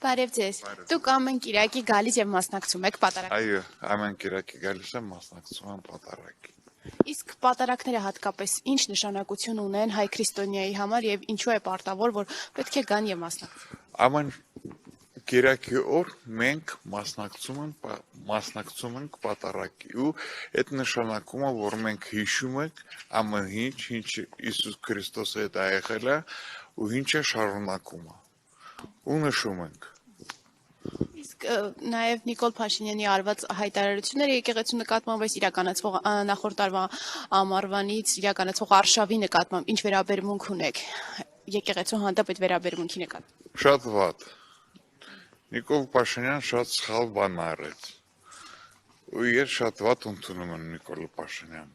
Բարև ձեզ։ Դուք ամեն կիրակի գալիս եւ մասնակցում եք պատարագ։ Այո, ամեն կիրակի գալիս եմ մասնակցում եմ պատարագի։ Իսկ պատարագները հատկապես ինչ նշանակություն ունեն հայ քրիստոնյայի համար եւ ինչու է պարտավոր, որ պետք է գան եւ մասնակցեն։ Ամեն կիրակի օր մենք մասնակցում ենք պատարագի ու այդ նշանակում է, որ մենք հիշում ենք ամեն ինչ, ինչ Հիսուս Քրիստոսը հետ ա եղել է ու ինչ է շարունակում է։ Ու նշում ենք։ Իսկ նաեւ Նիկոլ Փաշինյանի արված հայտարարությունները եկեղեցու նկատմամբ այս իրականացվող նախորդ տարվա ամառվանից իրականացվող արշավի նկատմամբ ինչ վերաբերմունք ունեք եկեղեցու հանդեպ այդ վերաբերմունքի նկատմամբ։ Շատ վատ։ Նիկոլ Փաշինյան շատ սխալ բան արեց։ Ու ես շատ վատ ընդունում եմ Նիկոլ Փաշինյան։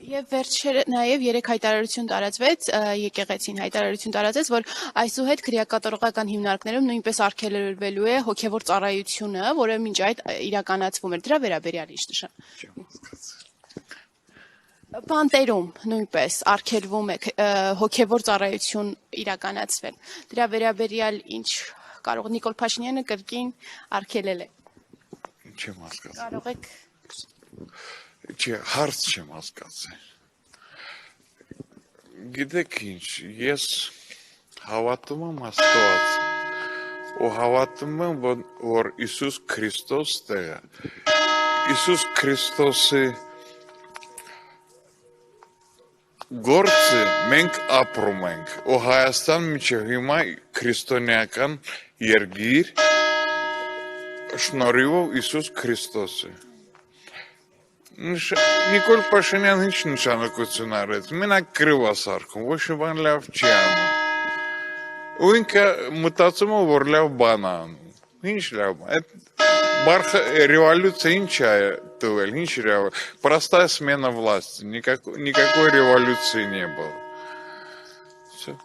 Եվ վերջերը նաև 3 հայտարարություն տարածվեց, եկեղեցին հայտարարություն տարածեց, որ այսուհետ քրեակատորողական հիմնարկներում նույնպես արգելվելու է հոգևոր ծառայությունը, որը մինչ այդ իրականացվում էր։ Դրա վերաբերյալ ինչ նշան։ Բանտերում նույնպես արգելվում է հոգևոր ծառայություն իրականացվել։ Դրա վերաբերյալ ինչ կարող Նիկոլ Փաշինյանը կրկին արգելել է։ Չեմ հասկացել։ Կարող եք Հարց չեմ հասկացել։ Գիտեք ինչ, ես հավատում եմ Աստված ու հավատում եմ, որ Հիսուս Քրիստոս տեղը։ Հիսուս Քրիստոսի գործը մենք ապրում ենք ու Հայաստան մինչև հիմա քրիստոնեական երկիր շնորհիվով Հիսուս Քրիստոսի։ Նիկոլ Փաշինյան ինչ նշանակություն արեց, մենակ կրիվ է սարքում, ոչ մի բան լավ չի անում։ Ու ինքը մտածում է, որ լավ բան է անում։ Ինչ լավ, այդ революция ինչ է տվել, ինչ революция, простая смена власти, никакой революции не было. Все.